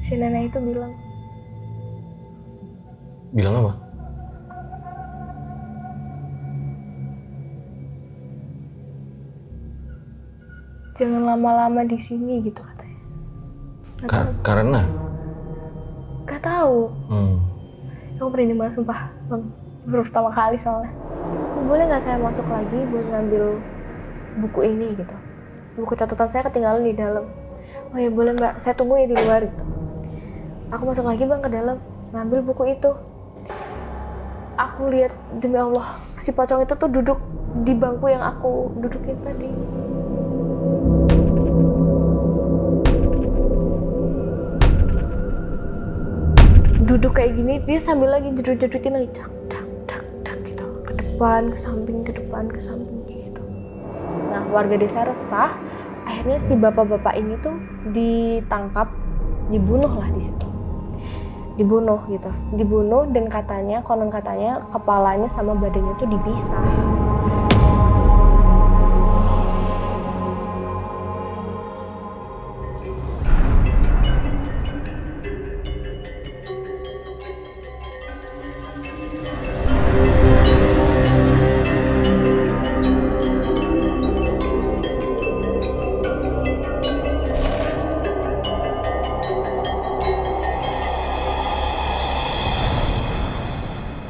Si nenek itu bilang. Bilang apa? Jangan lama-lama di sini gitu katanya. Karena? Gak tahu. Aku merinding banget sumpah, Bang. Baru pertama kali soalnya. Boleh nggak saya masuk lagi buat ngambil buku ini gitu? Buku catatan saya ketinggalan di dalam. Oh ya boleh Mbak, saya tunggu ya di luar gitu. Aku masuk lagi Bang ke dalam, ngambil buku itu. Aku lihat demi Allah, si pocong itu tuh duduk di bangku yang aku dudukin tadi. Duduk kayak gini, dia sambil lagi jedut-jedutin lagi, dak gitu, ke depan, ke samping gitu. Nah, warga desa resah, akhirnya si bapak-bapak ini tuh ditangkap, dibunuh lah di situ. Dibunuh dan konon katanya kepalanya sama badannya tuh dipisah.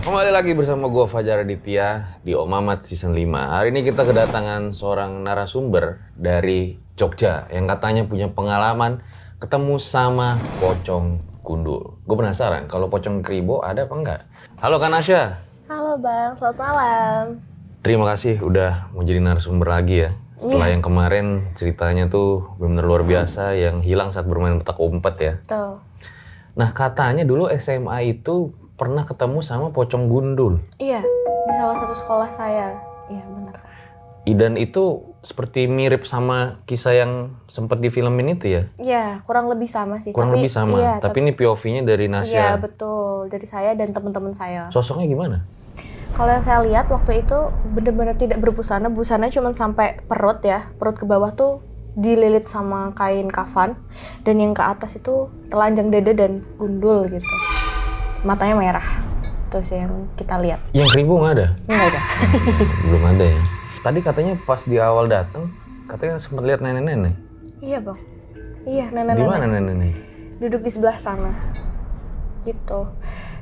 Kembali lagi bersama gue Fajar Aditya di Om Mamat Season 5. Hari ini kita kedatangan seorang narasumber dari Jogja yang katanya punya pengalaman ketemu sama pocong gundul. Gue penasaran kalau pocong Kribo ada apa enggak? Halo Kak Nasya. Halo Bang, selamat malam. Terima kasih udah mau jadi narasumber lagi ya. Setelah yang kemarin ceritanya tuh benar-benar luar biasa yang hilang saat bermain petak umpet ya. Betul. Nah katanya dulu SMA itu pernah ketemu sama pocong gundul. Iya, di salah satu sekolah saya. Iya, benar. Dan itu seperti mirip sama kisah yang sempat difilmin itu ya? Iya, kurang lebih sama sih. Lebih sama, iya, tapi ini POV-nya dari Nasya. Iya, betul. Dari saya dan teman-teman saya. Sosoknya gimana? Kalau yang saya lihat waktu itu benar-benar tidak berbusana. Busana cuma sampai perut ya. Perut ke bawah tuh dililit sama kain kafan. Dan yang ke atas itu telanjang dada dan gundul gitu. Matanya merah. Itu sih yang kita lihat. Yang Kribo nggak ada? Nggak ada. Belum ada ya? Tadi katanya pas di awal datang, katanya sempat lihat nenek-nenek. Iya Bang. Iya, nenek-nenek. Di mana nenek-nenek? Duduk di sebelah sana. Gitu.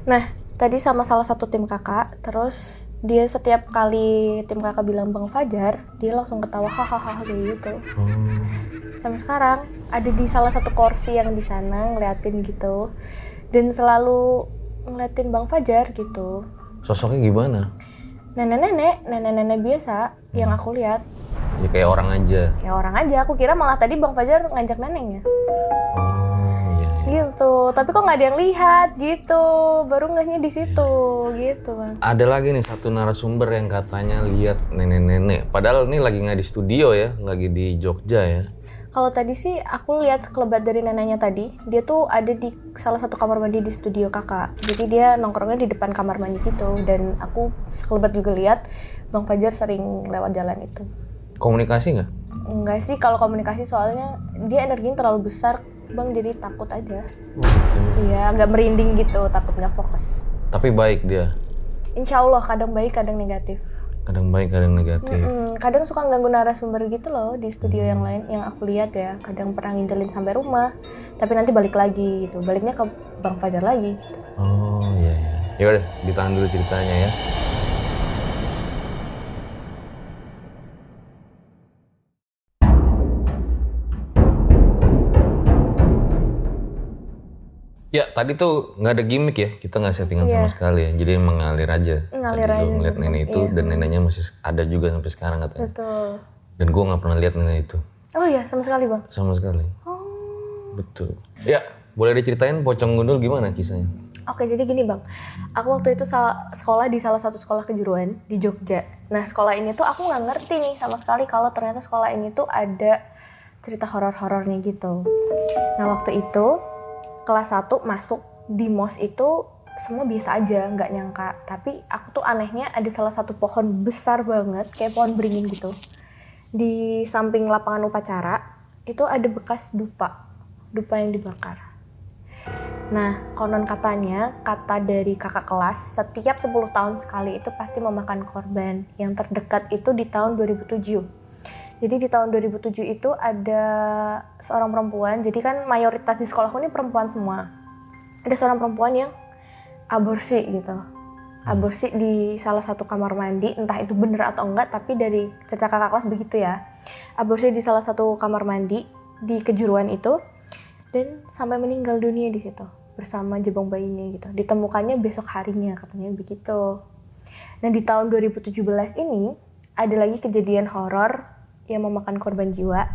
Nah, tadi sama salah satu tim kakak, terus dia setiap kali tim kakak bilang Bang Fajar, dia langsung ketawa hahaha kayak gitu. Sampai sekarang ada di salah satu kursi yang di sana ngeliatin gitu. Dan selalu ngeliatin Bang Fajar gitu. Sosoknya gimana? Nenek-nenek biasa yang aku lihat. Ya kayak orang aja. Kayak orang aja, aku kira malah tadi Bang Fajar ngajak neneknya. Oh iya. Gitu, tapi kok nggak ada yang lihat gitu, baru ngehnya di situ gitu Bang. Ada lagi nih satu narasumber yang katanya lihat nenek-nenek. Padahal ini lagi nggak di studio ya, lagi di Jogja ya. Kalau tadi sih aku lihat sekelebat dari neneknya tadi, dia tuh ada di salah satu kamar mandi di studio kakak. Jadi dia nongkrongnya di depan kamar mandi gitu, dan aku sekelebat juga lihat Bang Fajar sering lewat jalan itu. Komunikasi nggak? Enggak sih, kalau komunikasi soalnya dia energinya terlalu besar, Bang, jadi takut aja. Iya, agak merinding gitu, takut nggak fokus. Tapi baik dia? Insya Allah, kadang baik, kadang negatif. Kadang baik, kadang negatif. Kadang suka ganggu narasumber gitu loh di studio yang lain yang aku lihat ya. Kadang pernah ngintilin sampai rumah, tapi nanti balik lagi gitu. Baliknya ke Bang Fajar lagi gitu. Oh iya iya. Ya udah, ditahan dulu ceritanya ya. Ya, tadi tuh nggak ada gimmick ya, kita nggak settingan sama sekali ya, jadi mengalir aja. Ngalir tadi aja. Lu ngeliat nenek itu dan neneknya masih ada juga sampai sekarang katanya. Betul. Dan gue nggak pernah lihat nenek itu. Oh iya, sama sekali Bang. Sama sekali. Oh. Betul. Ya, boleh diceritain pocong gundul gimana kisahnya? Oke, jadi gini Bang, aku waktu itu sekolah di salah satu sekolah kejuruan di Jogja. Nah, sekolah ini tuh aku nggak ngerti nih sama sekali kalau ternyata sekolah ini tuh ada cerita horor-horornya gitu. Nah, waktu itu kelas 1 masuk di MOS itu semua biasa aja, nggak nyangka. Tapi aku tuh anehnya ada salah satu pohon besar banget, kayak pohon beringin gitu. Di samping lapangan upacara, itu ada bekas dupa yang dibakar. Nah, konon katanya, kata dari kakak kelas, setiap 10 tahun sekali itu pasti memakan korban. Yang terdekat itu di tahun 2007. Jadi di tahun 2007 itu ada seorang perempuan, jadi kan mayoritas di sekolahku ini perempuan semua. Ada seorang perempuan yang aborsi gitu. Aborsi di salah satu kamar mandi, entah itu benar atau enggak, tapi dari cerita kakak kelas begitu ya. Aborsi di salah satu kamar mandi di kejuruan itu, dan sampai meninggal dunia di situ bersama jebong bayinya gitu. Ditemukannya besok harinya katanya begitu. Nah di tahun 2017 ini ada lagi kejadian horor yang memakan korban jiwa.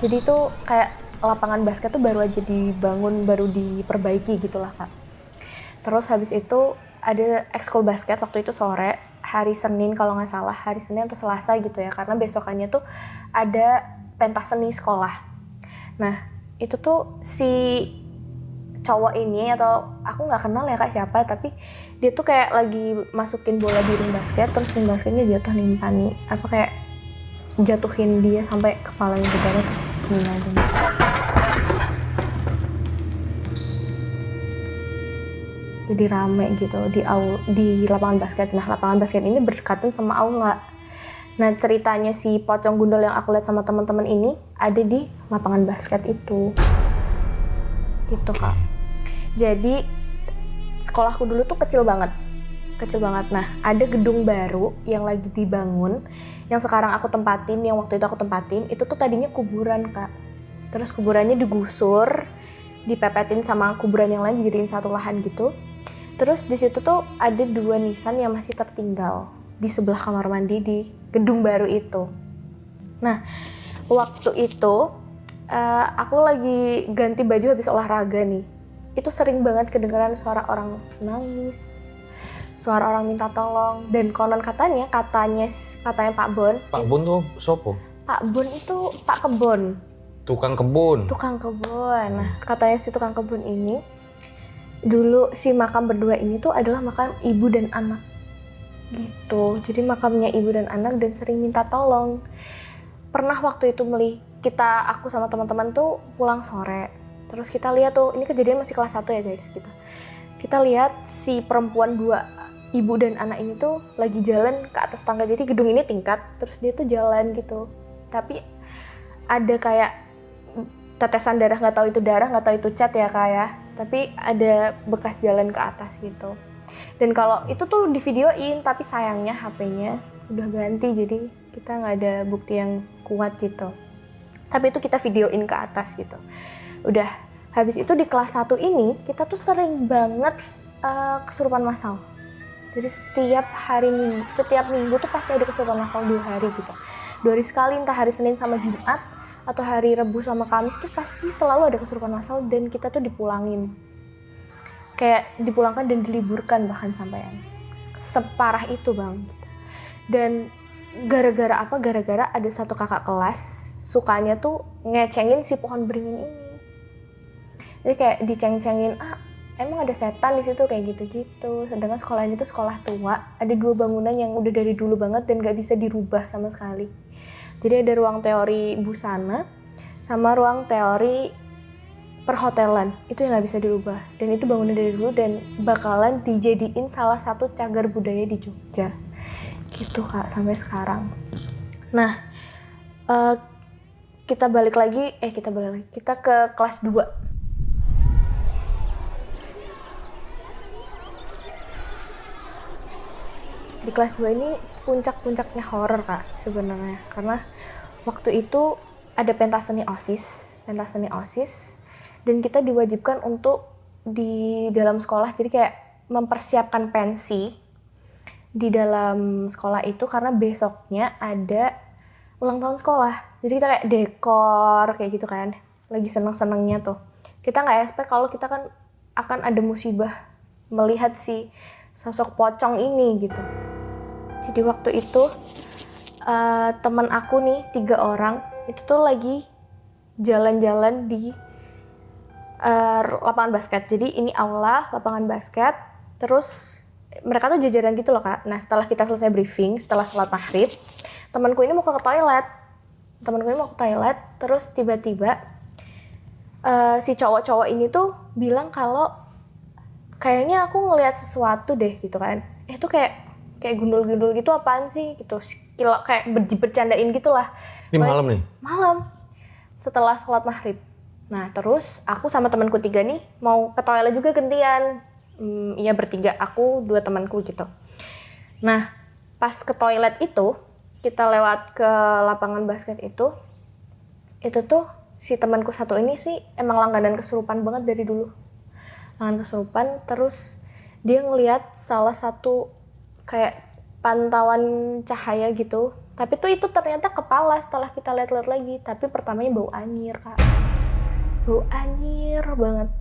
Jadi itu kayak lapangan basket tuh baru aja dibangun, baru diperbaiki gitulah Kak. Terus habis itu ada ekskul basket waktu itu sore, hari Senin kalau nggak salah, hari Senin atau Selasa gitu ya, karena besokannya tuh ada pentas seni sekolah. Nah itu tuh si cowok ini, atau aku nggak kenal ya Kak siapa, tapi dia tuh kayak lagi masukin bola di ring basket, terus ring basketnya jatuh nimpani, apa kayak jatuhin dia sampai kepalanya berdarah terus meninggal dunia. Jadi rame gitu di lapangan basket. Nah lapangan basket ini berdekatan sama aula. Nah ceritanya si pocong gundul yang aku lihat sama teman-teman ini ada di lapangan basket itu. Gitu Kak. Jadi sekolahku dulu tuh kecil banget. Nah ada gedung baru yang lagi dibangun, yang sekarang aku tempatin, yang waktu itu aku tempatin, itu tuh tadinya kuburan Kak. Terus kuburannya digusur, dipepetin sama kuburan yang lain, dijadiin satu lahan gitu. Terus di situ tuh ada 2 nisan yang masih tertinggal di sebelah kamar mandi di gedung baru itu. Nah, waktu itu aku lagi ganti baju habis olahraga nih. Itu sering banget kedengaran suara orang nangis, suara orang minta tolong, dan konon katanya Pak Bon. Pak Bon tuh sopo? Pak Bon itu Pak Kebon. Tukang kebun. Nah, katanya si tukang kebun ini dulu si makam berdua ini tuh adalah makam ibu dan anak gitu. Jadi makamnya ibu dan anak dan sering minta tolong. Pernah waktu itu aku sama teman-teman tuh pulang sore. Terus kita lihat tuh, ini kejadian masih kelas 1 ya guys gitu. Kita lihat si perempuan 2 ibu dan anak ini tuh lagi jalan ke atas tangga. Jadi gedung ini tingkat, terus dia tuh jalan gitu. Tapi ada kayak tetesan darah, nggak tahu itu cat ya Kak ya. Tapi ada bekas jalan ke atas gitu. Dan kalau itu tuh di videoin, tapi sayangnya HP-nya udah ganti, jadi kita nggak ada bukti yang kuat gitu. Tapi itu kita videoin ke atas gitu. Udah, habis itu di kelas 1 ini kita tuh sering banget kesurupan massal. Jadi setiap minggu tuh pasti ada kesurupan massal 2 hari gitu. 2 hari sekali, entah hari Senin sama Jumat, atau hari Rabu sama Kamis tuh pasti selalu ada kesurupan massal, dan kita tuh dipulangin. Kayak dipulangkan dan diliburkan bahkan sampean. Separah itu Bang. Dan gara-gara apa? Gara-gara ada satu kakak kelas sukanya tuh ngecengin si pohon beringin ini. Jadi kayak diceng-cengin, emang ada setan di situ kayak gitu-gitu. Sedangkan sekolahnya itu sekolah tua, ada 2 bangunan yang udah dari dulu banget dan gak bisa dirubah sama sekali. Jadi ada ruang teori busana sama ruang teori perhotelan, itu yang gak bisa dirubah. Dan itu bangunan dari dulu dan bakalan dijadiin salah satu cagar budaya di Jogja. Gitu Kak, sampai sekarang. Nah, kita ke kelas 2. Di kelas 2 ini puncak-puncaknya horor Kak sebenarnya, karena waktu itu ada pentas seni OSIS dan kita diwajibkan untuk di dalam sekolah, jadi kayak mempersiapkan pensi di dalam sekolah itu karena besoknya ada ulang tahun sekolah. Jadi kita kayak dekor kayak gitu kan, lagi seneng-senengnya tuh. Kita nggak expect kalau kita kan akan ada musibah melihat si sosok pocong ini gitu. Jadi waktu itu teman aku nih 3 orang itu tuh lagi jalan-jalan di lapangan basket. Jadi ini aula lapangan basket, terus mereka tuh jajaran gitu loh Kak. Nah setelah kita selesai briefing, setelah sholat maghrib, temanku ini mau ke toilet. temanku ini mau ke toilet, terus tiba-tiba si cowok-cowok ini tuh bilang kalau kayaknya aku ngelihat sesuatu deh gitu kan. Itu kayak gundul-gundul gitu, apaan sih gitu, kayak bercandain gitulah. Ini malam nih? Malam, setelah sholat maghrib. Nah terus aku sama temanku 3 nih mau ke toilet juga gantian. Iya bertiga, aku 2 temanku gitu. Nah pas ke toilet itu, kita lewat ke lapangan basket itu tuh si temanku satu ini sih emang langganan kesurupan banget dari dulu. Langganan kesurupan, terus dia ngelihat salah satu kayak pantauan cahaya gitu. Tapi tuh itu ternyata kepala setelah kita lihat-lihat lagi. Tapi pertamanya bau anyir, Kak. Bau anyir banget.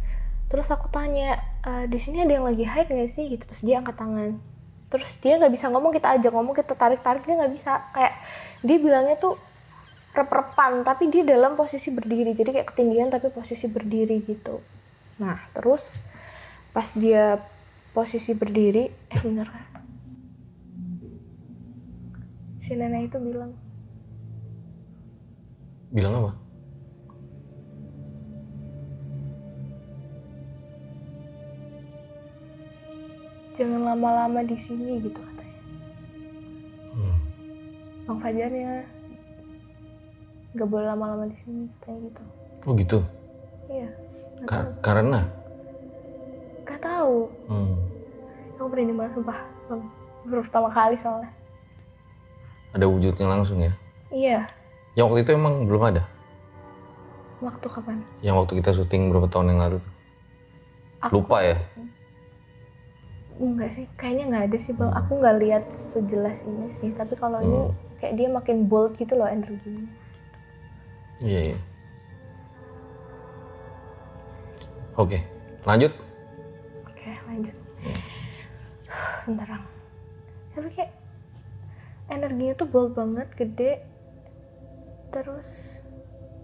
Terus aku tanya, di sini ada yang lagi haid nggak sih? Gitu. Terus dia angkat tangan. Terus dia nggak bisa ngomong, kita ajak ngomong, kita tarik-tarik, dia nggak bisa. Kayak dia bilangnya tuh rep-repan, tapi dia dalam posisi berdiri. Jadi kayak ketinggian tapi posisi berdiri gitu. Nah terus pas dia posisi berdiri, bener kan? Si nenek itu bilang apa? Jangan lama-lama di sini gitu katanya. Bang Fajarnya nggak boleh lama-lama di sini katanya gitu. Oh gitu? Iya. Karena? Gak tahu. Aku berani banget sumpah, Bang. Baru pertama kali soalnya. Ada wujudnya langsung ya? Iya. Yang waktu itu emang belum ada? Waktu kapan? Yang waktu kita syuting beberapa tahun yang lalu tuh. Lupa ya? Enggak sih, kayaknya nggak ada sih Bang. Aku nggak lihat sejelas ini sih. Tapi kalau ini kayak dia makin bold gitu loh energinya. Iya. Oke, lanjut. Oke, lanjut. Bentar Bang. Tapi kayak energinya tuh bold banget, gede. Terus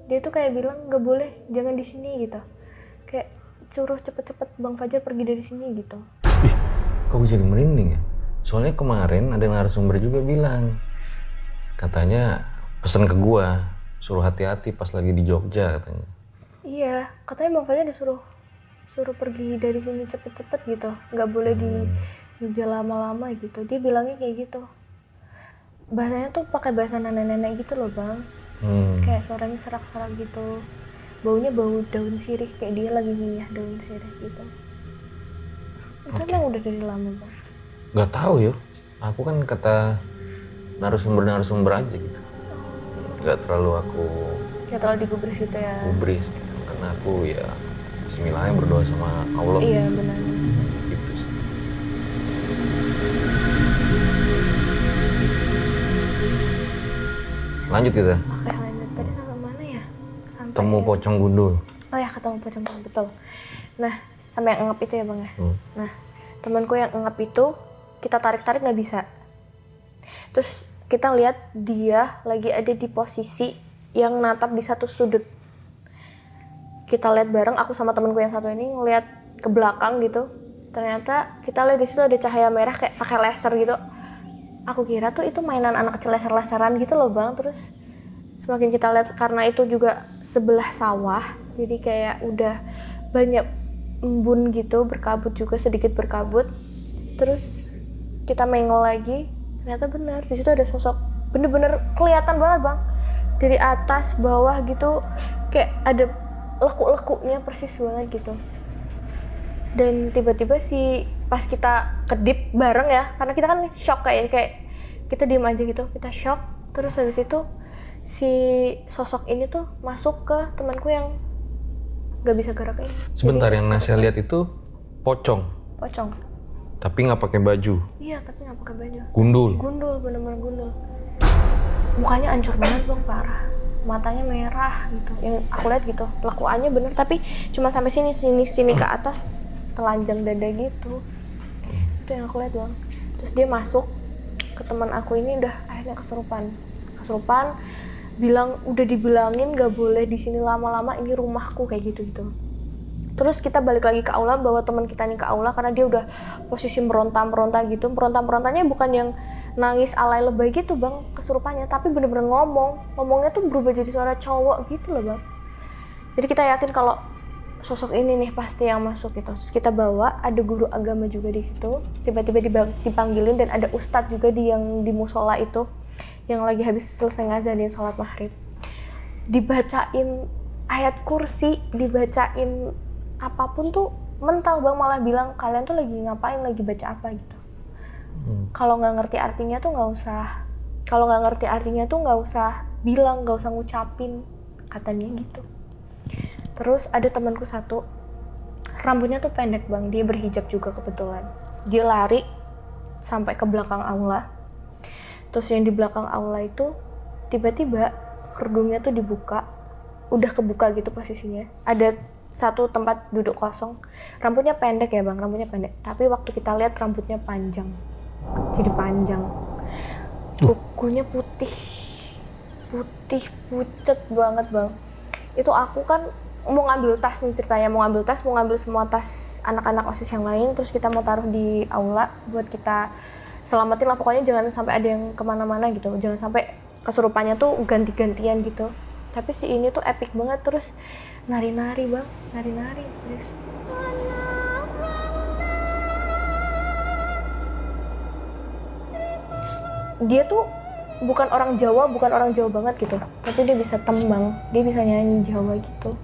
dia tuh kayak bilang nggak boleh, jangan di sini gitu. Kayak suruh cepet-cepet Bang Fajar pergi dari sini gitu. Kok gue jadi merinding ya? Soalnya kemarin ada narasumber juga bilang, katanya pesen ke gua, suruh hati-hati pas lagi di Jogja katanya. Iya, katanya Bang Fajar disuruh pergi dari sini cepet-cepet gitu, nggak boleh di Jogja lama-lama gitu. Dia bilangnya kayak gitu. Bahasanya tuh pakai bahasa nenek-nenek gitu loh Bang. Kayak suaranya serak-serak gitu. Baunya bau daun sirih, kayak dia lagi ngunyah daun sirih gitu. Itu emang udah dari lama Bang? Gak tahu yo, aku kan kata narasumber aja gitu. Gak terlalu aku digubris gitu ya? Gubris gitu, karena aku ya bismillahnya berdoa sama Allah. Iya benar sih. Gitu sih. Lanjut kita. Oke lanjut, tadi sampai mana ya? Temu pocong gundul. Oh ya, ketemu pocong gundul, betul. Nah, sampai yang ngep itu ya Bang ya. Nah, temanku yang ngep itu kita tarik-tarik nggak bisa. Terus kita lihat dia lagi ada di posisi yang natap di satu sudut. Kita lihat bareng, aku sama temanku yang satu ini ngeliat ke belakang gitu. Ternyata kita lihat di situ ada cahaya merah kayak pakai laser gitu. Aku kira tuh itu mainan anak kecil laser-laseran gitu loh Bang. Terus semakin kita lihat, karena itu juga sebelah sawah, jadi kayak udah banyak embun gitu, berkabut juga, sedikit berkabut. Terus kita mengol lagi, ternyata benar di situ ada sosok, bener-bener kelihatan banget Bang, dari atas bawah gitu, kayak ada lekuk-lekuknya persis banget gitu. Dan tiba-tiba pas kita kedip bareng ya, karena kita kan shock, kayak kita diem aja gitu, kita shock. Terus habis itu si sosok ini tuh masuk ke temanku yang nggak bisa gerak ini. Sebentar, yang Nasya lihat itu pocong. Tapi nggak pakai baju. Iya, tapi nggak pakai baju. Gundul, bener-bener gundul. Mukanya hancur banget Bang, parah. Matanya merah gitu. Yang aku lihat gitu, lakuannya bener, tapi cuma sampai sini ke atas, telanjang dada gitu. Itu yang aku lihat Bang. Terus dia masuk ke teman aku ini, udah akhirnya kesurupan. Bilang udah dibilangin nggak boleh di sini lama-lama, ini rumahku kayak gitu. Terus kita balik lagi ke aula, bawa teman kita nih ke aula karena dia udah posisi meronta gitu. Meronta-merontanya bukan yang nangis alay lebay gitu bang kesurupannya, tapi bener-bener ngomongnya tuh berubah jadi suara cowok gitu loh bang. Jadi kita yakin kalau sosok ini nih pasti yang masuk gitu. Terus kita bawa, ada guru agama juga di situ, tiba-tiba dipanggilin, dan ada ustadz juga yang di musola itu yang lagi habis selesai ngazanin sholat maghrib. Dibacain ayat kursi, dibacain apapun tuh mental bang, malah bilang kalian tuh lagi ngapain, lagi baca apa gitu. Kalau nggak ngerti artinya tuh nggak usah bilang, nggak usah ngucapin, katanya gitu. Terus ada temanku satu, rambutnya tuh pendek bang, dia berhijab juga kebetulan. Dia lari sampai ke belakang aula. Terus yang di belakang aula itu tiba-tiba kerudungnya tuh dibuka, udah kebuka gitu posisinya. Ada satu tempat duduk kosong, rambutnya pendek ya bang, rambutnya pendek. Tapi waktu kita lihat rambutnya panjang, jadi panjang. Kukunya putih pucet banget bang. Itu aku kan mau ngambil tas nih ceritanya, mau ngambil semua tas anak-anak OSIS yang lain, terus kita mau taruh di aula buat kita selamatin lah, pokoknya jangan sampai ada yang kemana-mana gitu, jangan sampai kesurupannya tuh ganti-gantian gitu. Tapi si ini tuh epic banget, terus nari-nari bang, nari-nari serius. Dia tuh bukan orang Jawa banget gitu, tapi dia bisa tembang, dia bisa nyanyi Jawa gitu.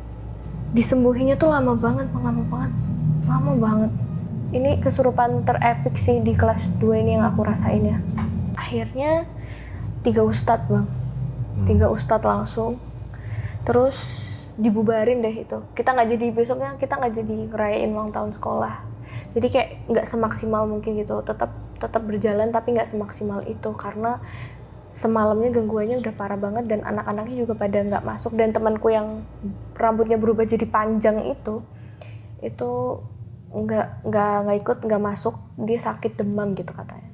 Disembuhinya tuh lama banget. Ini kesurupan terepik sih di kelas 2 ini yang aku rasain ya. Akhirnya 3 ustadz bang, 3 ustadz langsung. Terus dibubarin deh itu. Besoknya kita nggak jadi ngerayain ulang tahun sekolah. Jadi kayak nggak semaksimal mungkin gitu. Tetap berjalan tapi nggak semaksimal itu karena semalamnya gangguannya udah parah banget dan anak-anaknya juga pada nggak masuk. Dan temanku yang rambutnya berubah jadi panjang itu nggak ikut, nggak masuk. Dia sakit demam gitu katanya.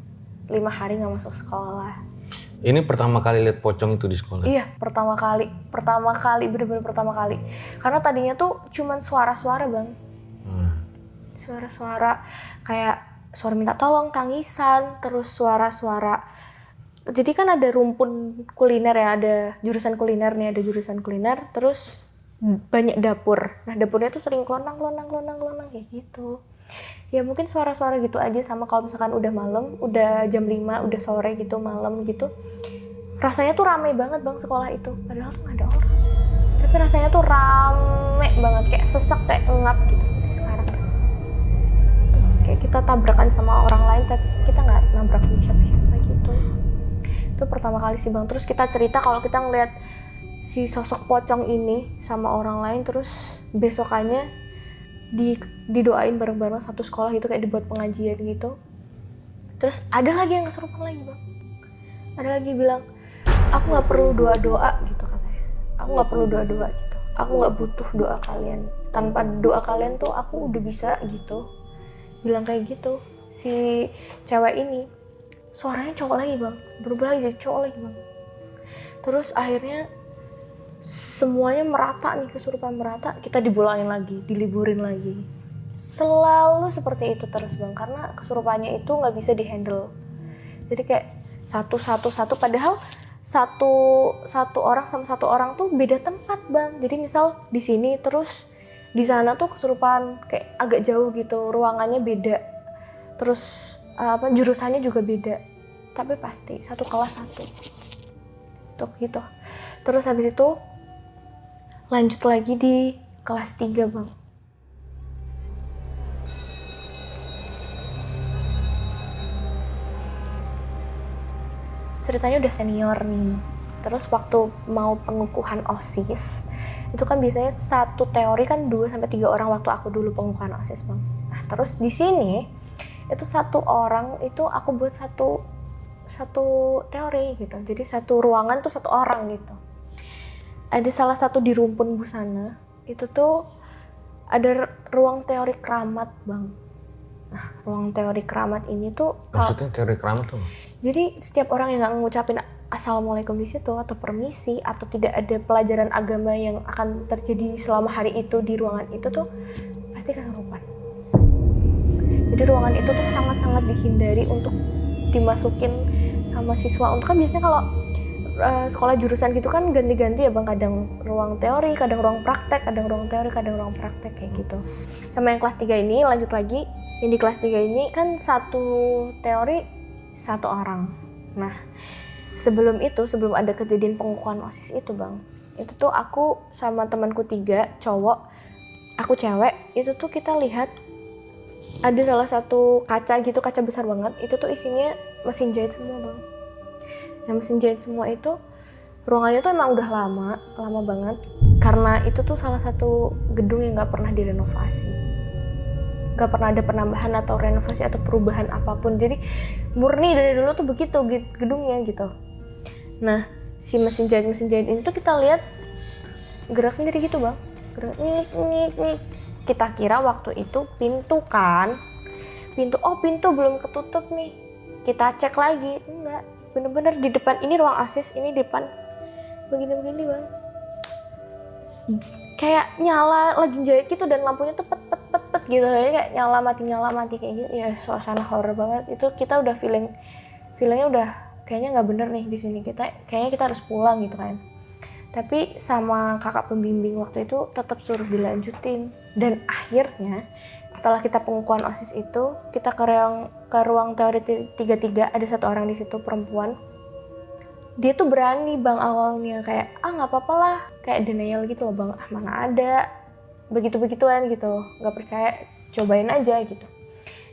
5 hari nggak masuk sekolah. Ini pertama kali lihat pocong itu di sekolah? Iya, pertama kali, bener-bener pertama kali. Karena tadinya tuh cuman suara-suara bang, suara-suara kayak suara minta tolong, tangisan, terus suara-suara. Jadi kan ada rumpun kuliner ya, ada jurusan kuliner, terus banyak dapur. Nah dapurnya tuh sering klonang kayak gitu. Ya mungkin suara-suara gitu aja, sama kalau misalkan udah malam, udah jam 5, udah sore gitu, malam gitu. Rasanya tuh rame banget bang sekolah itu, padahal tuh gak ada orang. Tapi rasanya tuh rame banget, kayak sesek, kayak ngap gitu. Kayak sekarang rasanya. Gitu. Kayak kita tabrakan sama orang lain, tapi kita gak nabrakin siapa-siapa gitu. Itu pertama kali sih bang. Terus kita cerita kalau kita ngeliat si sosok pocong ini sama orang lain, terus besokannya didoain bareng-bareng satu sekolah gitu, kayak dibuat pengajian gitu. Terus ada lagi yang kesurupan lagi bang, ada lagi bilang aku nggak perlu doa gitu katanya, aku nggak perlu doa gitu, aku nggak butuh doa kalian, tanpa doa kalian tuh aku udah bisa gitu, bilang kayak gitu. Si cewek ini suaranya cowok lagi bang, berubah lagi jadi cowok lagi bang. Terus akhirnya semuanya merata nih, kesurupan merata, kita dibulangin lagi, diliburin lagi. Selalu seperti itu terus bang, karena kesurupannya itu nggak bisa dihandle. Jadi kayak satu, padahal satu orang sama satu orang tuh beda tempat bang. Jadi misal di sini terus di sana tuh kesurupan kayak agak jauh gitu, ruangannya beda, terus jurusannya juga beda, tapi pasti satu kelas satu tuh gitu. Terus habis itu lanjut lagi di kelas 3 bang. Ceritanya udah senior nih. Terus waktu mau pengukuhan OSIS, itu kan biasanya satu teori kan 2-3 orang waktu aku dulu pengukuhan OSIS bang. Nah terus di sini itu satu orang itu aku buat satu teori gitu. Jadi satu ruangan tuh satu orang gitu. Ada salah satu di rumpun busana, itu tuh ada ruang teori keramat bang. Nah ruang teori keramat ini tuh maksudnya teori keramat tuh? Jadi setiap orang yang gak ngucapin assalamualaikum di situ atau permisi atau tidak ada pelajaran agama yang akan terjadi selama hari itu di ruangan itu tuh pasti kesurupan. Jadi ruangan itu tuh sangat-sangat dihindari untuk dimasukin sama siswa. Untuk kan biasanya kalau sekolah jurusan gitu kan ganti-ganti ya bang, kadang ruang teori, kadang ruang praktek, kadang ruang teori, kadang ruang praktek kayak gitu. Sama yang kelas 3 ini lanjut lagi, yang di kelas 3 ini kan satu teori satu orang. Nah sebelum ada kejadian pengukuhan OSIS itu bang, itu tuh aku sama temanku 3 cowok, aku cewek, itu tuh kita lihat ada salah satu kaca gitu, kaca besar banget, itu tuh isinya mesin jahit semua bang. Yang mesin jahit semua itu ruangannya tuh emang udah lama banget, karena itu tuh salah satu gedung yang nggak pernah direnovasi, nggak pernah ada penambahan atau renovasi atau perubahan apapun. Jadi murni dari dulu tuh begitu gedungnya gitu. Nah si mesin jahit ini tuh kita lihat gerak sendiri gitu bang, gerak nik. Kita kira waktu itu pintu belum ketutup nih, kita cek lagi, enggak, bener-bener di depan ini ruang ASIS, ini depan begini bang, kayak nyala lagi jahit gitu dan lampunya tuh pet gitu, kayak nyala mati kayak gitu ya, suasana horor banget. Itu kita udah feelingnya udah kayaknya nggak bener nih di sini, kayaknya kita harus pulang gitu kan. Tapi sama kakak pembimbing waktu itu tetap suruh dilanjutin. Dan akhirnya setelah kita pengukuhan OSIS itu, kita ke ruang teori 33, ada satu orang di situ perempuan. Dia tuh berani bang awalnya, kayak nggak apa-apa lah, kayak denial gitu loh bang, mana ada begitu-begituan gitu, nggak percaya, cobain aja gitu.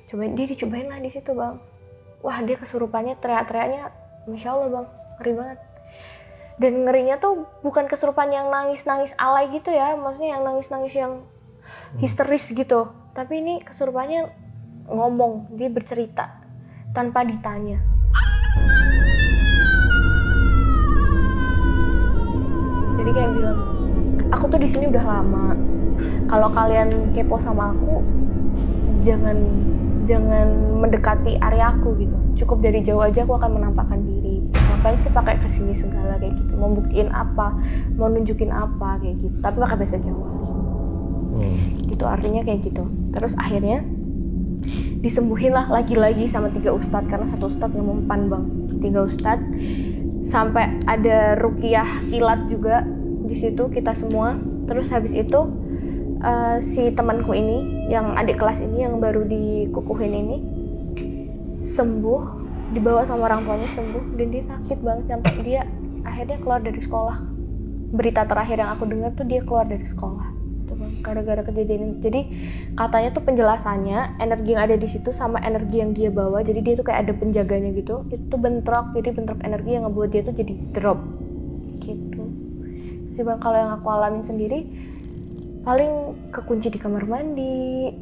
Dia dicobain lah di situ bang. Wah dia kesurupannya, teriak-teriaknya Masya Allah bang, ngeri banget. Dan ngerinya tuh bukan kesurupan yang nangis-nangis alay gitu ya, maksudnya yang nangis-nangis yang histeris gitu, tapi ini kesurupannya ngomong, dia bercerita tanpa ditanya. Jadi kayak bilang, aku tuh di sini udah lama, kalau kalian kepo sama aku jangan mendekati area aku gitu, cukup dari jauh aja aku akan menampakkan diri. Ngapain sih pakai kesini segala kayak gitu, mau buktiin apa, mau nunjukin apa kayak gitu, tapi pakai bahasa Jawa. Gitu artinya kayak gitu. Terus akhirnya disembuhin lah lagi sama 3 ustadz, karena satu ustadz nggak mempan bang, 3 ustadz, sampai ada ruqyah kilat juga di situ kita semua. Terus habis itu si temanku ini, yang adik kelas ini yang baru dikukuhin ini sembuh, dibawa sama orang tuanya sembuh, dan dia sakit banget sampai dia akhirnya keluar dari sekolah. Berita terakhir yang aku dengar tuh dia keluar dari sekolah tuh bang, gara-gara kejadian. Jadi katanya tuh penjelasannya energi yang ada di situ sama energi yang dia bawa, jadi dia tuh kayak ada penjaganya gitu, itu tuh bentrok, jadi bentrok energi yang ngebuat dia tuh jadi drop gitu sih bang. Kalau yang aku alamin sendiri paling kekunci di kamar mandi.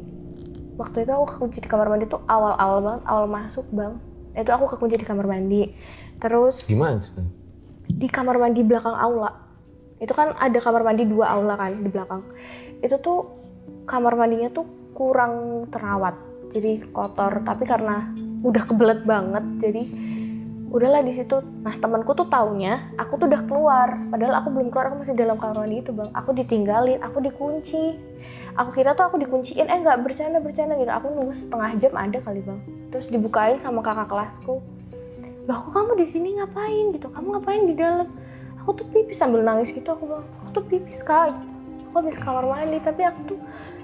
Waktu itu aku kekunci di kamar mandi tuh awal-awal banget, awal masuk bang. Itu aku kekunci di kamar mandi. Terus gimana? Di kamar mandi belakang aula. Itu kan ada kamar mandi 2 aula kan di belakang. Itu tuh kamar mandinya tuh kurang terawat, jadi kotor. Tapi karena udah kebelet banget, jadi udahlah di situ. Nah temanku tuh taunya aku tuh udah keluar, padahal aku belum keluar, aku masih dalam kamar mandi itu bang. Aku ditinggalin, aku dikunci. Aku kira tuh aku dikunciin, nggak, bercanda gitu. Aku nunggu setengah jam ada kali bang. Terus dibukain sama kakak kelasku. Loh kok kamu di sini ngapain gitu? Kamu ngapain di dalam? Aku tuh pipis sambil nangis gitu, aku bilang, aku tuh pipis kak gitu. Aku habis kamar mandi, tapi aku tuh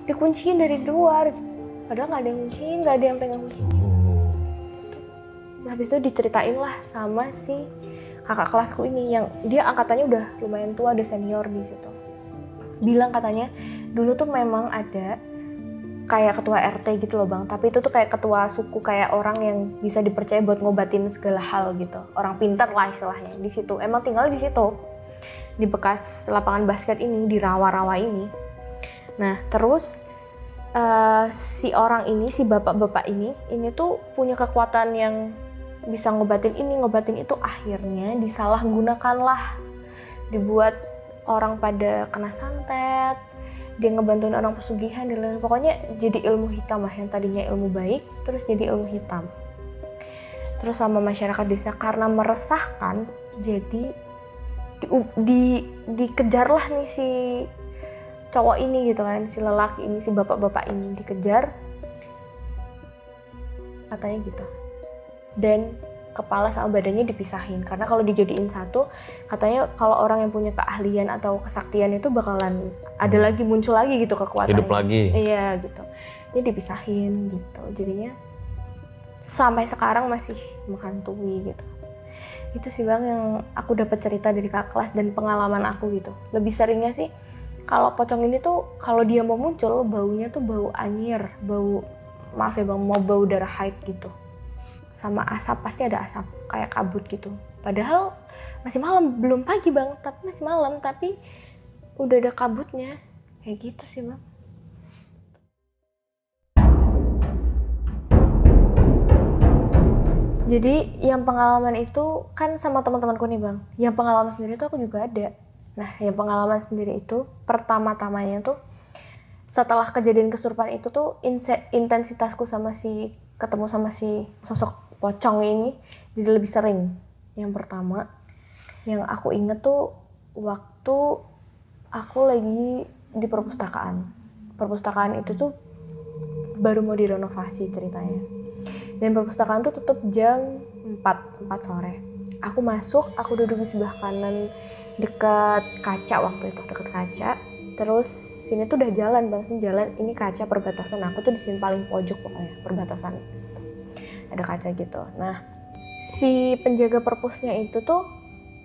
dikunciin dari luar gitu. Padahal nggak ada yang kunciin, nggak ada yang pengen kunciin. Nah, habis itu diceritain lah sama si kakak kelasku ini, yang dia angkatannya udah lumayan tua, udah senior di situ. Bilang katanya dulu tuh memang ada kayak ketua RT gitu loh bang, tapi itu tuh kayak ketua suku, kayak orang yang bisa dipercaya buat ngobatin segala hal gitu, orang pintar lah istilahnya di situ. Emang tinggal di situ, di bekas lapangan basket ini, di rawa-rawa ini. Nah terus si orang ini, si bapak-bapak ini tuh punya kekuatan yang bisa ngobatin ini, ngobatin itu. Akhirnya disalahgunakan lah, dibuat orang pada kena santet, dia ngebantuin orang pesugihan dan lain-lain. Pokoknya jadi ilmu hitam lah, yang tadinya ilmu baik terus jadi ilmu hitam. Terus sama masyarakat desa karena meresahkan, jadi dikejarlah nih si cowok ini gitu kan, si lelaki ini, si bapak-bapak ini dikejar, katanya gitu. Dan kepala sama badannya dipisahin, karena kalau dijadiin satu, katanya kalau orang yang punya keahlian atau kesaktian itu bakalan ada lagi, muncul lagi gitu kekuatannya. Hidup lagi. Iya gitu. Ini dipisahin gitu, jadinya sampai sekarang masih menghantui gitu. Itu sih Bang yang aku dapat cerita dari kakak kelas dan pengalaman aku gitu. Lebih seringnya sih kalau pocong ini tuh kalau dia mau muncul, baunya tuh bau anyir, bau, maaf ya Bang, mau bau darah haid gitu. Sama asap, pasti ada asap kayak kabut gitu. Padahal masih malam, belum pagi Bang, tapi masih malam, tapi udah ada kabutnya. Kayak gitu sih Bang. Jadi yang pengalaman itu kan sama teman-temanku nih Bang. Yang pengalaman sendiri itu aku juga ada. Nah yang pengalaman sendiri itu pertama-tamanya tuh setelah kejadian kesurupan itu tuh intensitasku ketemu sama si sosok pocong ini jadi lebih sering. Yang pertama yang aku inget tuh waktu aku lagi di perpustakaan itu tuh baru mau direnovasi ceritanya, dan perpustakaan tuh tutup jam 4 sore. Aku masuk, aku duduk di sebelah kanan dekat kaca waktu itu, dekat kaca. Terus sini tuh udah jalan Bang, jalan ini kaca perbatasan, aku tuh di sini paling pojok pokoknya perbatasan. Ada kaca gitu. Nah, si penjaga perpusnya itu tuh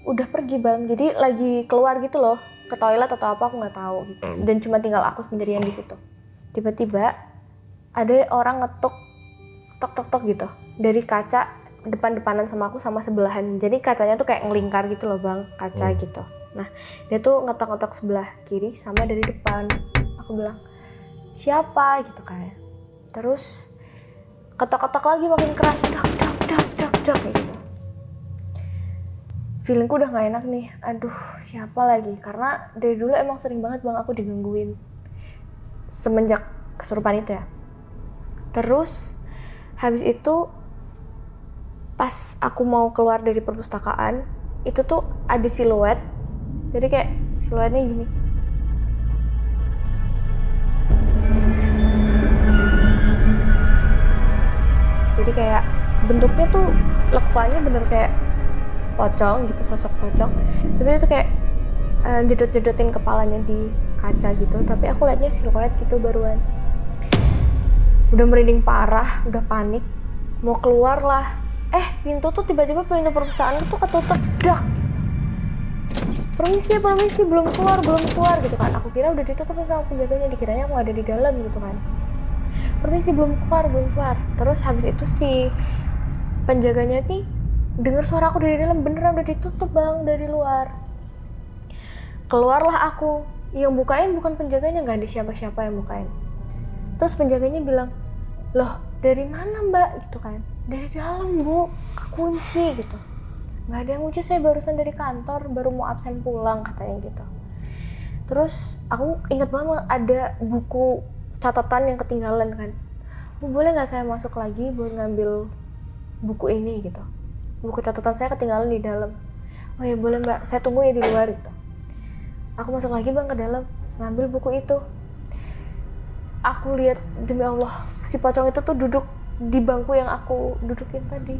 udah pergi Bang. Jadi lagi keluar gitu loh, ke toilet atau apa aku nggak tahu gitu. Dan cuma tinggal aku sendirian di situ. Tiba-tiba ada orang ngetuk tok gitu dari kaca depan-depanan sama aku sama sebelahan. Jadi kacanya tuh kayak ngelingkar gitu loh Bang, kaca gitu. Nah, dia tuh ngetok-ngetok sebelah kiri sama dari depan. Aku bilang, "Siapa?" gitu kayak. Terus ketok-ketok lagi makin keras, dak kayak gitu. Feelingku udah gak enak nih, aduh siapa lagi, karena dari dulu emang sering banget Bang aku digangguin semenjak kesurupan itu ya. Terus habis itu pas aku mau keluar dari perpustakaan itu tuh ada siluet, jadi kayak siluetnya gini. Jadi kayak bentuknya tuh lekuannya bener kayak pocong gitu, sosok pocong. Tapi itu kayak jedot-jedotin kepalanya di kaca gitu. Tapi aku liatnya siluet gitu baruan. Udah merinding parah, udah panik. Mau keluar lah. Pintu tuh tiba-tiba pintu perpustakaan tuh ketutup. Dak. Permisi, belum keluar gitu kan. Aku kira udah ditutup sama penjaganya, dikiranya aku ada di dalam gitu kan. Permisi, belum keluar. Terus habis itu si penjaganya nih dengar suara aku dari dalam, beneran udah ditutup Bang dari luar. Keluarlah aku, yang bukain bukan penjaganya, nggak ada siapa-siapa yang bukain. Terus penjaganya bilang, "Loh dari mana Mbak?" gitu kan. "Dari dalam Bu, kekunci gitu." "Nggak ada yang kunci, saya barusan dari kantor, baru mau absen pulang," katanya gitu. Terus aku ingat banget ada buku catatan yang ketinggalan kan. "Bu, boleh nggak saya masuk lagi buat ngambil buku ini gitu. Buku catatan saya ketinggalan di dalam." "Oh ya boleh Mbak, saya tunggu ya di luar," gitu. Aku masuk lagi Bang ke dalam, ngambil buku itu. Aku lihat, demi Allah, si pocong itu tuh duduk di bangku yang aku dudukin tadi.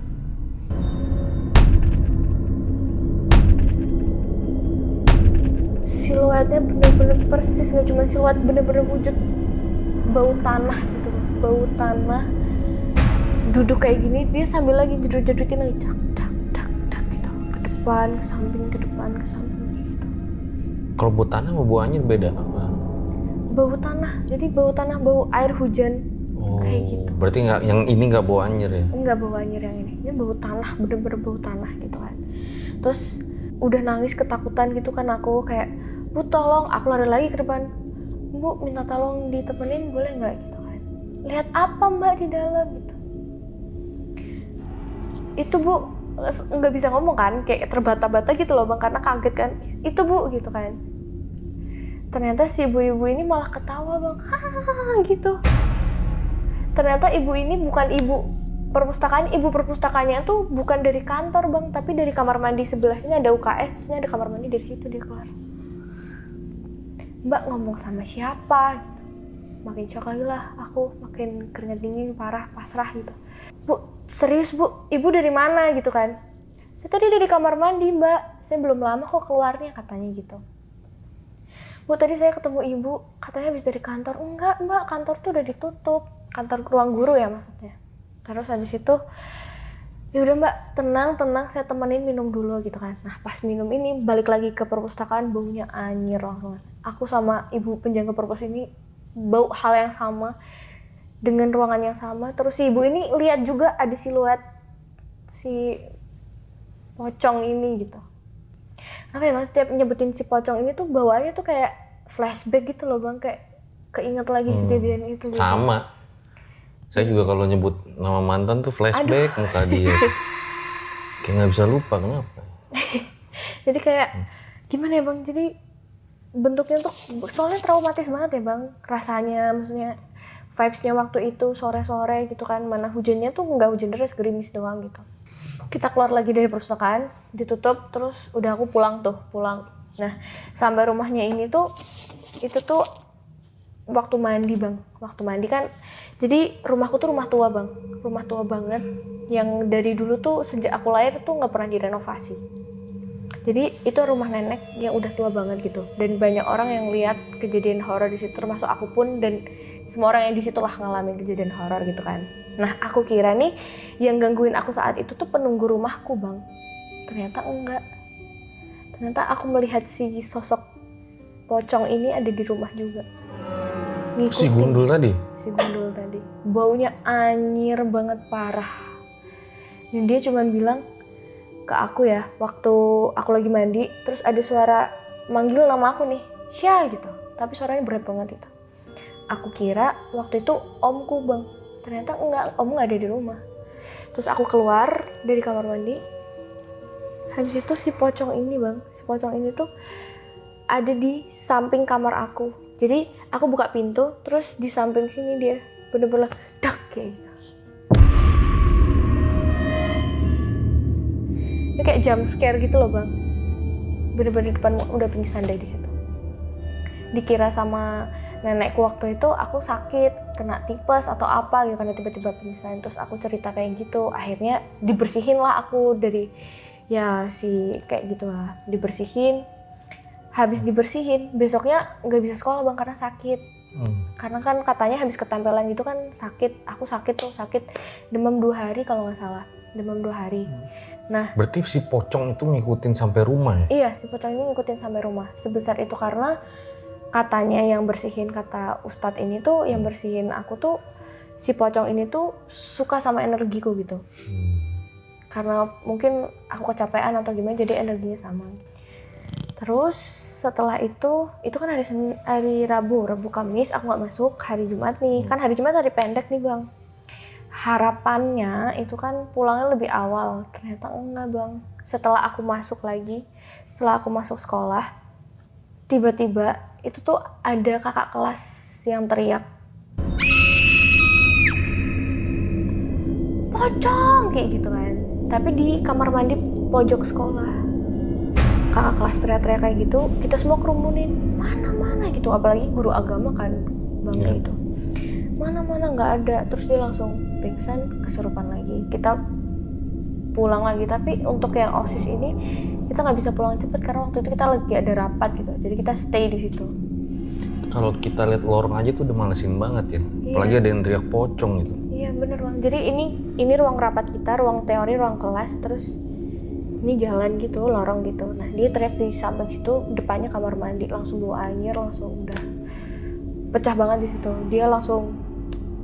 Siluetnya bener-bener persis, nggak cuma siluet, bener-bener wujud bau tanah gitu, bau tanah. Duduk kayak gini, dia sambil lagi jedut-jedutin lagi, dak gitu, ke depan, ke samping gitu. Kalau bau tanah sama bau anyir beda apa? Bau tanah, jadi bau tanah, bau air hujan. Kayak gitu. Berarti yang ini nggak bau anyir ya? Enggak bau anyir yang ini bau tanah, bener-bener bau tanah gitu kan. Terus udah nangis ketakutan gitu kan aku, kayak, "Bu tolong," aku lari lagi ke depan. "Bu minta tolong ditemenin boleh nggak?" gitu kan. "Lihat apa Mbak di dalam?" gitu. "Itu Bu," nggak bisa ngomong kan, kayak terbata-bata gitu loh Bang, karena kaget kan. "Itu Bu," gitu kan. Ternyata si ibu-ibu ini malah ketawa Bang, hahaha gitu. Ternyata ibu ini bukan ibu perpustakaannya tuh bukan dari kantor Bang, tapi dari kamar mandi sebelah sini ada UKS, terusnya ada kamar mandi, dari situ dia keluar. Mbak ngomong sama siapa gitu. Makin shock lagi lah aku, makin keringat dingin parah, pasrah gitu. Bu, serius Bu, ibu dari mana gitu kan? Saya tadi dari kamar mandi Mbak, saya belum lama kok keluarnya katanya gitu. Bu, tadi saya ketemu ibu, katanya habis dari kantor. Enggak Mbak, kantor tuh udah ditutup, kantor ruang guru ya maksudnya. Terus habis itu, ya udah Mbak, tenang, saya temenin minum dulu gitu kan. Nah pas minum ini balik lagi ke perpustakaan, baunya anyir langsung. Aku sama ibu penjaga perpus ini bau hal yang sama, dengan ruangan yang sama. Terus si ibu ini lihat juga ada siluet si pocong ini gitu. Apa ya Mas, setiap nyebutin si pocong ini tuh bawaannya tuh kayak flashback gitu loh Bang, kayak keinget lagi kejadian itu gitu. Sama. Saya juga kalau nyebut nama mantan tuh flashback muka dia. Kayak nggak bisa lupa, kenapa? Jadi kayak gimana ya Bang, jadi bentuknya tuh soalnya traumatis banget ya Bang, rasanya, maksudnya vibes-nya waktu itu sore-sore gitu kan, mana hujannya tuh nggak hujan deras, gerimis doang gitu. Kita keluar lagi dari perpustakaan, ditutup, terus udah aku pulang. Nah, sampai rumahnya ini tuh, itu tuh waktu mandi Bang. Waktu mandi kan, jadi rumahku tuh rumah tua Bang. Rumah tua banget, yang dari dulu tuh sejak aku lahir tuh nggak pernah direnovasi. Jadi itu rumah nenek yang udah tua banget gitu. Dan banyak orang yang lihat kejadian horor di situ, termasuk aku pun, dan semua orang yang di situ lah ngalamin kejadian horor gitu kan. Nah, aku kira nih yang gangguin aku saat itu tuh penunggu rumahku Bang. Ternyata enggak. Ternyata aku melihat si sosok pocong ini ada di rumah juga. Ngikutin. Si gundul tadi? Si gundul tadi. Baunya anyir banget, parah. Dan dia cuman bilang ke aku ya, waktu aku lagi mandi, terus ada suara manggil nama aku nih, Syah gitu. Tapi suaranya berat banget itu. Aku kira waktu itu omku Bang. Ternyata enggak, om nggak ada di rumah. Terus aku keluar dari kamar mandi. Habis itu si pocong ini Bang, si pocong ini tuh ada di samping kamar aku. Jadi aku buka pintu, terus di samping sini dia bener-bener dak kayak gitu. Ini kayak jump scare gitu loh Bang. Bener-bener depan udah pingsan deh di situ. Dikira sama nenekku waktu itu aku sakit, kena tipes atau apa gitu karena tiba-tiba pingsan. Terus aku cerita kayak gitu, akhirnya dibersihin lah aku dari ya si kayak gitu lah, dibersihin. Habis dibersihin, besoknya nggak bisa sekolah Bang karena sakit. Karena kan katanya habis ketempelan gitu kan sakit. Aku sakit demam 2 hari kalau nggak salah, demam 2 hari. Nah, berarti si pocong itu ngikutin sampai rumah ya? Iya, si pocong ini ngikutin sampai rumah. Sebesar itu karena katanya yang bersihin, kata Ustadz ini tuh yang bersihin aku tuh, si pocong ini tuh suka sama energiku gitu. Karena mungkin aku kecapean atau gimana, jadi energinya sama. Terus setelah itu kan hari Rabu Kamis aku nggak masuk, hari Jumat nih. Kan hari Jumat hari pendek nih Bang. Harapannya itu kan pulangnya lebih awal, ternyata enggak Bang. Setelah aku masuk sekolah, tiba-tiba itu tuh ada kakak kelas yang teriak, pocong kayak gitu kan. Tapi di kamar mandi pojok sekolah. Kakak kelas teriak-teriak kayak gitu, kita semua kerumunin, mana gitu, apalagi guru agama kan Bang itu. Mana nggak ada. Terus dia langsung pingsan, kesurupan lagi. Kita pulang lagi, tapi untuk yang OSIS ini kita nggak bisa pulang cepet karena waktu itu kita lagi ada rapat gitu, jadi kita stay di situ. Kalau kita lihat lorong aja tuh udah malesin banget ya, apalagi ada yang teriak pocong gitu. Iya bener Bang, jadi ini ruang rapat kita, ruang teori, ruang kelas, terus ini jalan gitu, lorong gitu. Nah dia teriak di samping situ, depannya kamar mandi, langsung bawa air, langsung udah pecah banget di situ. Dia langsung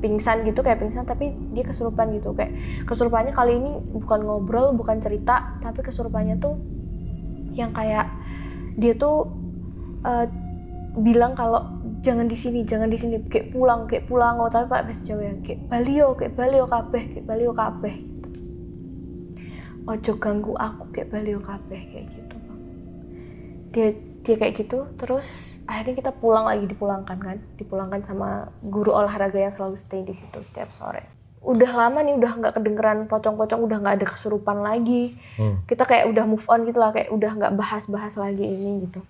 pingsan gitu, kayak pingsan tapi dia kesurupan gitu. Kayak kesurupannya kali ini bukan ngobrol, bukan cerita, tapi kesurupannya tuh yang kayak dia tuh bilang kalau jangan di sini, kayak pulang, oh, tapi pakai bahasa Jawa ya, kayak balio kabeh gitu. Ojo ganggu aku, kayak balio kabeh kayak gitu Bang. Dia kayak gitu, terus akhirnya kita dipulangkan sama guru olahraga yang selalu stay di situ setiap sore. Udah lama nih, udah nggak kedengeran pocong-pocong, udah nggak ada kesurupan lagi. Kita kayak udah move on gitu lah, kayak udah nggak bahas-bahas lagi ini gitu.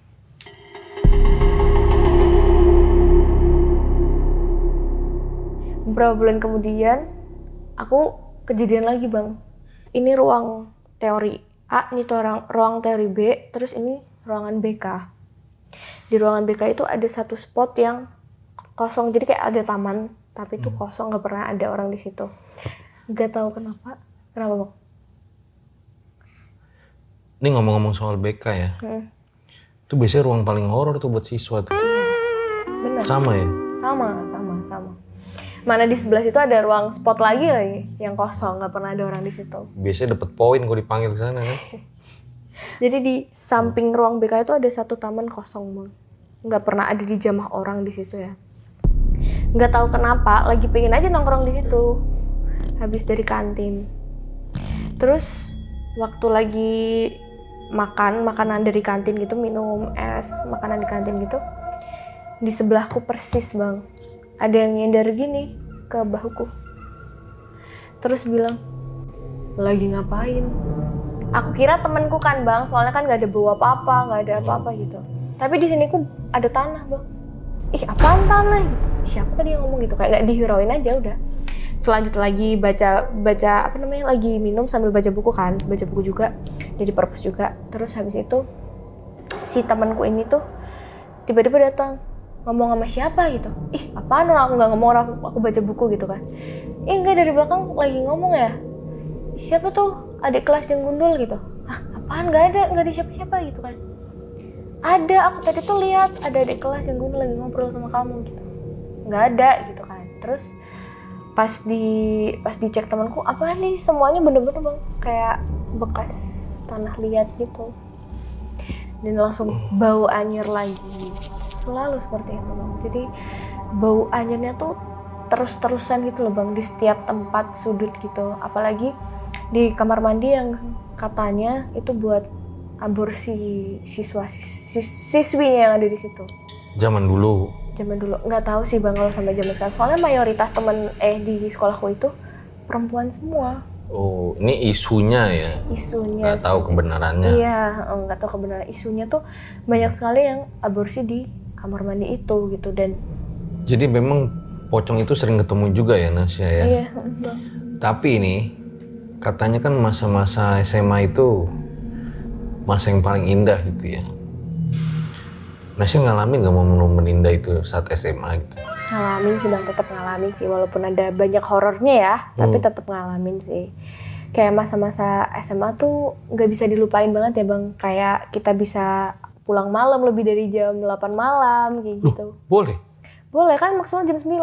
Beberapa bulan kemudian aku kejadian lagi bang. Ini ruang teori A, ini tuh ruang teori B, terus ini ruangan BK. Di ruangan BK itu ada satu spot yang kosong, jadi kayak ada taman, tapi itu kosong, nggak pernah ada orang di situ. Nggak tahu kenapa bang? Ini ngomong-ngomong soal BK ya, itu biasanya ruang paling horor tuh buat siswa tuh. Bener. Sama ya? Sama. Mana di sebelah situ ada ruang spot lagi yang kosong, nggak pernah ada orang di situ. Biasanya dapat poin kalau dipanggil ke sana kan? Jadi di samping ruang BK itu ada satu taman kosong bang, nggak pernah ada dijamah orang di situ ya. Nggak tahu kenapa, lagi pengen aja nongkrong di situ, habis dari kantin. Terus waktu lagi makanan dari kantin gitu, minum es, makanan di kantin gitu, di sebelahku persis bang, ada yang nyender gini ke bahuku. Terus bilang, lagi ngapain? Aku kira temanku kan bang, soalnya kan nggak ada bau apa-apa, nggak ada apa-apa gitu. Tapi di sini ku ada tanah bang. Ih apaan tanah? Gitu. Siapa tadi yang ngomong gitu? Kayak nggak dihirauin aja udah. Selanjutnya lagi baca apa namanya, lagi minum sambil baca buku kan, baca buku juga, jadi perpus juga. Terus habis itu si temanku ini tuh tiba-tiba datang ngomong sama siapa gitu. Ih apaan, orang aku nggak ngomong, orang aku baca buku gitu kan. Enggak, dari belakang lagi ngomong ya. Siapa tuh adik kelas yang gundul gitu. Ah apaan, nggak ada siapa-siapa gitu kan. Ada, aku tadi tuh lihat ada adik kelas yang gundul lagi ngobrol sama kamu gitu. Nggak ada gitu kan. Terus pas dicek temanku, apa nih, semuanya bener-bener bang kayak bekas tanah liat gitu. Dan langsung bau anyir lagi. Selalu seperti itu bang. Jadi bau anyirnya tuh terus-terusan gitu loh bang, di setiap tempat sudut gitu. Apalagi di kamar mandi yang katanya itu buat aborsi siswinya yang ada di situ. Zaman dulu Nggak tahu sih bang kalau sampai zaman sekarang. Soalnya mayoritas temen di sekolahku itu perempuan semua. Oh, ini isunya ya? Isunya. Nggak tahu kebenarannya. Iya, nggak tahu kebenaran. Isunya tuh banyak sekali yang aborsi di kamar mandi itu gitu. Dan jadi memang pocong itu sering ketemu juga ya Nasya ya? Iya. Tapi ini katanya kan masa-masa SMA itu masa yang paling indah gitu ya. Nasya ngalamin gak momen-momen indah itu saat SMA gitu? Ngalamin sih bang, tetap ngalamin sih. Walaupun ada banyak horornya ya, tapi tetap ngalamin sih. Kayak masa-masa SMA tuh gak bisa dilupain banget ya bang. Kayak kita bisa pulang malam lebih dari jam 8 malam kayak gitu. Boleh? Boleh kan, maksimal jam 9.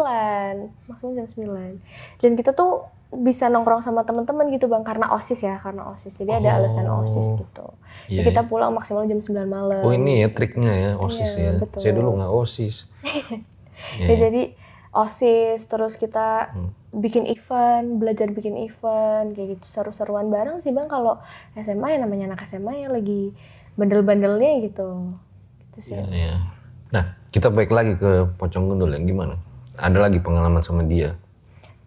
Dan kita tuh bisa nongkrong sama teman-teman gitu bang, karena OSIS ya, Jadi ada alasan OSIS gitu. Iya, Kita pulang maksimal jam 9 malam. Oh ini ya triknya ya, OSIS Iya, ya. betul. Saya dulu nggak OSIS. Ya, jadi OSIS, terus kita bikin event, belajar bikin event, kayak gitu, seru-seruan bareng sih bang. Kalau SMA ya namanya anak SMA ya lagi bandel-bandelnya gitu. Gitu sih. Iya. Nah, kita balik lagi ke pocong gundul yang gimana? Ada lagi pengalaman sama dia?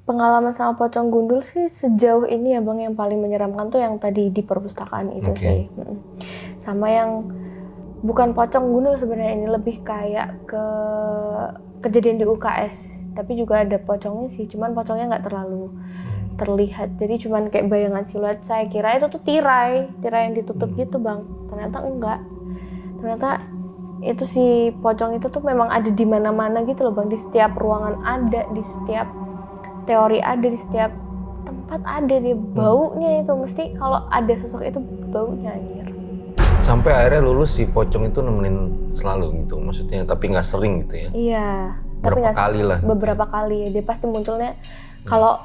Pengalaman sama pocong gundul sih sejauh ini ya bang, yang paling menyeramkan tuh yang tadi di perpustakaan itu sih. Sama yang bukan pocong gundul sebenarnya, ini lebih kayak ke kejadian di UKS. Tapi juga ada pocongnya sih, cuman pocongnya nggak terlalu terlihat. Jadi cuman kayak bayangan siluet. Saya kira itu tuh tirai yang ditutup gitu bang. Ternyata enggak. Ternyata itu si pocong itu tuh memang ada di mana-mana gitu loh bang. Di setiap ruangan ada, di setiap teori ada, di setiap tempat ada. Dia baunya itu mesti kalau ada sosok itu baunya anjir. Sampai akhirnya lulus si pocong itu nemenin selalu gitu, maksudnya tapi nggak sering gitu ya? Iya. Berapa kali lah? Beberapa kali ya. Dia pasti munculnya kalau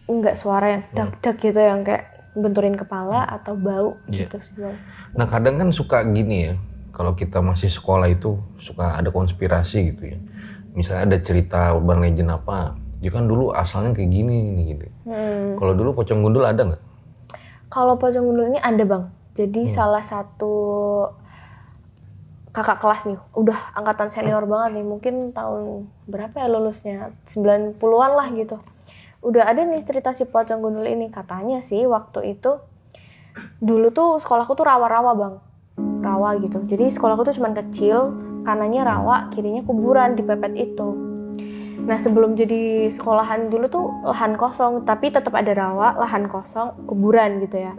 nggak suara yang dak-dak gitu, yang kayak benturin kepala atau bau gitu sih bang. Nah kadang kan suka gini ya, kalau kita masih sekolah itu suka ada konspirasi gitu ya. Misalnya ada cerita urban legend apa, dia kan dulu asalnya kayak gini nih gitu. Kalau dulu pocong gundul ada nggak? Kalau pocong gundul ini ada bang. Jadi salah satu kakak kelas nih, udah angkatan senior banget nih, mungkin tahun berapa ya lulusnya, 90-an lah gitu. Udah ada nih cerita si pocong gundul ini. Katanya sih waktu itu, dulu tuh sekolahku tuh rawa-rawa bang. Rawa gitu. Jadi sekolahku tuh cuman kecil, kanannya rawa, kirinya kuburan dipepet itu. Nah sebelum jadi sekolahan dulu tuh lahan kosong, tapi tetap ada rawa, lahan kosong, kuburan gitu ya.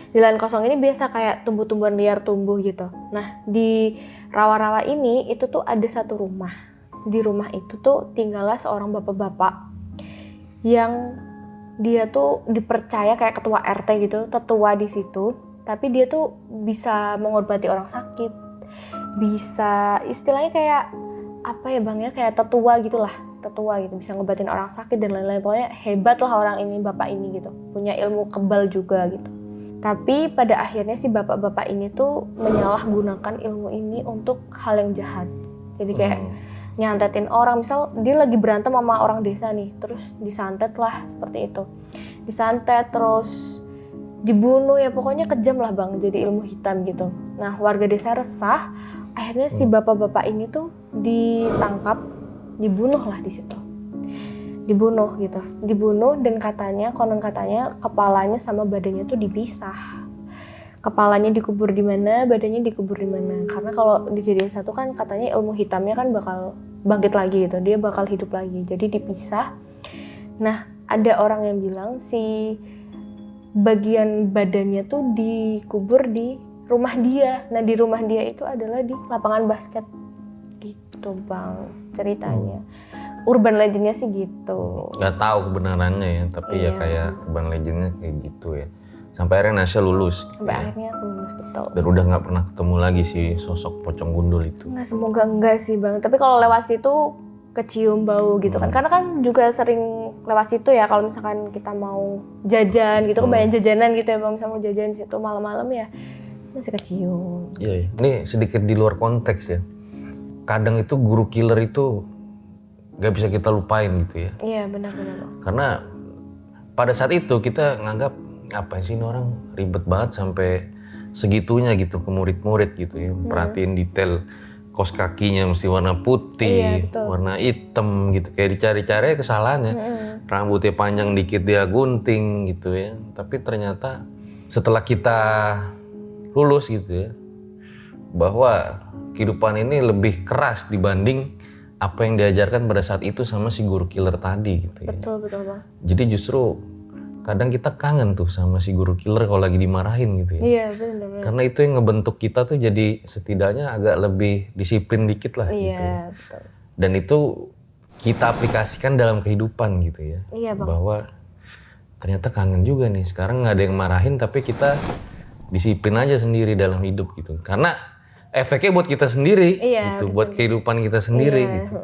Di lahan kosong ini biasa kayak tumbuh-tumbuhan liar tumbuh gitu. Nah di rawa-rawa ini itu tuh ada satu rumah. Di rumah itu tuh tinggallah seorang bapak-bapak yang dia tuh dipercaya kayak ketua RT gitu, tetua di situ. Tapi dia tuh bisa mengobati orang sakit, bisa istilahnya kayak apa ya bang ya, kayak tetua gitulah, tetua gitu, bisa ngobatin orang sakit dan lain-lain. Pokoknya hebat lah orang ini, bapak ini gitu, punya ilmu kebal juga gitu. Tapi pada akhirnya si bapak-bapak ini tuh menyalahgunakan ilmu ini untuk hal yang jahat. Jadi kayak nyantetin orang, misal dia lagi berantem sama orang desa nih, terus disantet lah seperti itu. Disantet terus dibunuh, ya pokoknya kejam lah bang, jadi ilmu hitam gitu. Nah warga desa resah, akhirnya si bapak-bapak ini tuh ditangkap, dibunuh lah di situ. Dibunuh gitu, dibunuh dan katanya, konon katanya kepalanya sama badannya tuh dipisah. Kepalanya dikubur di mana, badannya dikubur di mana. Karena kalau dijadiin satu kan katanya ilmu hitamnya kan bakal bangkit lagi gitu, dia bakal hidup lagi. Jadi dipisah. Nah ada orang yang bilang si bagian badannya tuh dikubur di rumah dia. Nah di rumah dia itu adalah di lapangan basket gitu bang ceritanya. Urban legendnya sih gitu. Nggak tahu kebenarannya ya, tapi ya kayak urban legendnya kayak gitu ya. Sampai akhirnya Nasya lulus. Sampai akhirnya aku lulus, betul. Dan udah nggak pernah ketemu lagi si sosok pocong gundul itu. Nggak, semoga enggak sih bang. Tapi kalau lewat situ kecium bau gitu kan. Karena kan juga sering lewat situ ya kalau misalkan kita mau jajan gitu kan banyak jajanan gitu ya bang. Misalnya mau jajan situ malam-malam ya masih kecium. Iya, ini sedikit di luar konteks ya. Kadang itu guru killer itu gak bisa kita lupain gitu ya. Iya benar-benar bang. Karena pada saat itu kita nganggap ngapain sih ini orang ribet banget sampai segitunya gitu ke murid-murid gitu ya. Perhatiin detail kaos kakinya mesti warna putih, warna hitam gitu. Kayak dicari-cari kesalahannya. Rambutnya panjang dikit dia gunting gitu ya. Tapi ternyata setelah kita lulus gitu ya, bahwa kehidupan ini lebih keras dibanding apa yang diajarkan pada saat itu sama si guru killer tadi gitu ya. Betul bang. Jadi justru kadang kita kangen tuh sama si guru killer kalau lagi dimarahin gitu ya. Iya benar. Karena itu yang ngebentuk kita tuh jadi setidaknya agak lebih disiplin dikit lah gitu ya. Betul. Dan itu kita aplikasikan dalam kehidupan gitu ya. Iya bang. Bahwa ternyata kangen juga nih, sekarang nggak ada yang marahin tapi kita disiplin aja sendiri dalam hidup gitu. Karena efeknya buat kita sendiri, gitu, buat kehidupan kita sendiri gitu.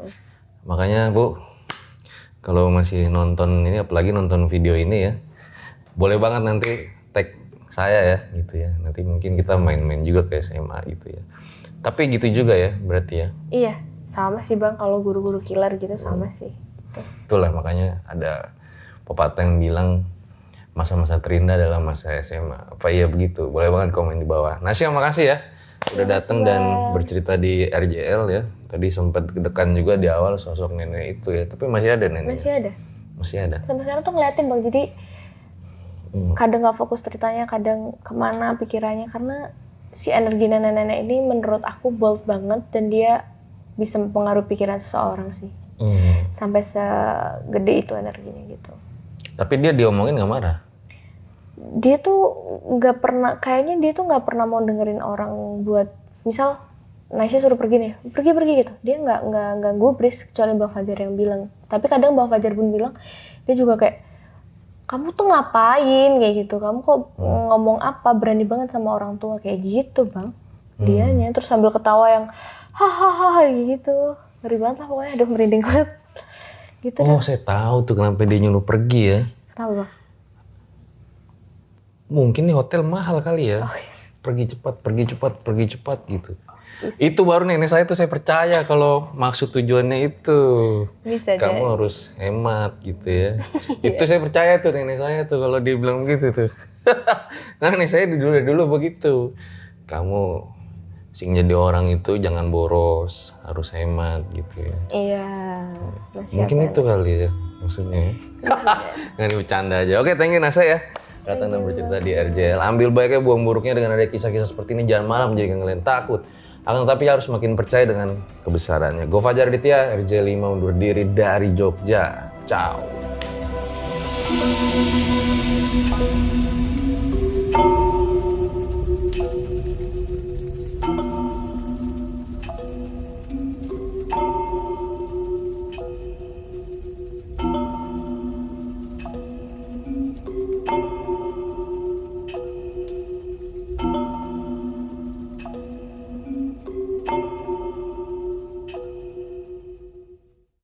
Makanya Bu, kalau masih nonton ini, apalagi nonton video ini ya, boleh banget nanti tag saya ya, gitu ya. Nanti mungkin kita main-main juga ke SMA gitu ya. Tapi gitu juga ya, berarti ya. Iya, sama sih bang. Kalau guru-guru killer gitu sama sih. Itulah makanya ada pepatah yang bilang masa-masa terindah dalam masa SMA. Apa iya begitu? Boleh banget komen di bawah. Nasya, makasih ya. Udah datang dan bercerita di RJL ya. Tadi sempat kedekan juga di awal sosok nenek itu ya. Tapi masih ada nenek. Masih ada. Masih ada. Sampai sekarang tuh ngeliatin bang. Jadi kadang nggak fokus ceritanya, kadang kemana pikirannya. Karena si energi nenek-nenek ini menurut aku bold banget dan dia bisa mempengaruhi pikiran seseorang sih. Sampai segede itu energinya gitu. Tapi dia diomongin nggak marah? Dia tuh nggak pernah, kayaknya dia tuh nggak pernah mau dengerin orang buat, misal Nasya suruh pergi nih, pergi gitu. Dia nggak gubris kecuali Bang Fajar yang bilang. Tapi kadang Bang Fajar pun bilang, dia juga kayak, kamu tuh ngapain kayak gitu, kamu kok ngomong apa, berani banget sama orang tua kayak gitu bang. Dianya terus sambil ketawa yang hahaha gitu, ngeri banget lah pokoknya, aduh merinding banget. Gitu oh saya tahu tuh kenapa dia nyuruh pergi ya. Kenapa bang? Mungkin di hotel mahal kali ya. Pergi cepat gitu. Itu baru nenek saya tuh saya percaya kalau maksud tujuannya itu. Bisa kamu harus hemat gitu ya. Itu saya percaya tuh nenek saya tuh kalau dia bilang gitu tuh. Karena nenek saya dulu begitu. Kamu sing jadi orang itu jangan boros, harus hemat gitu ya. Iya. Mungkin itu kali ya maksudnya. Nggak bercanda aja. Oke, thank you Nasa ya. Datang dan bercerita di RJL. Ambil baiknya, buang buruknya dengan ada kisah-kisah seperti ini. Jangan malah menjadikan kalian takut. Akan tetapi harus makin percaya dengan kebesarannya. Gue Fajar Aditya, RJ5 undur diri dari Jogja. Ciao.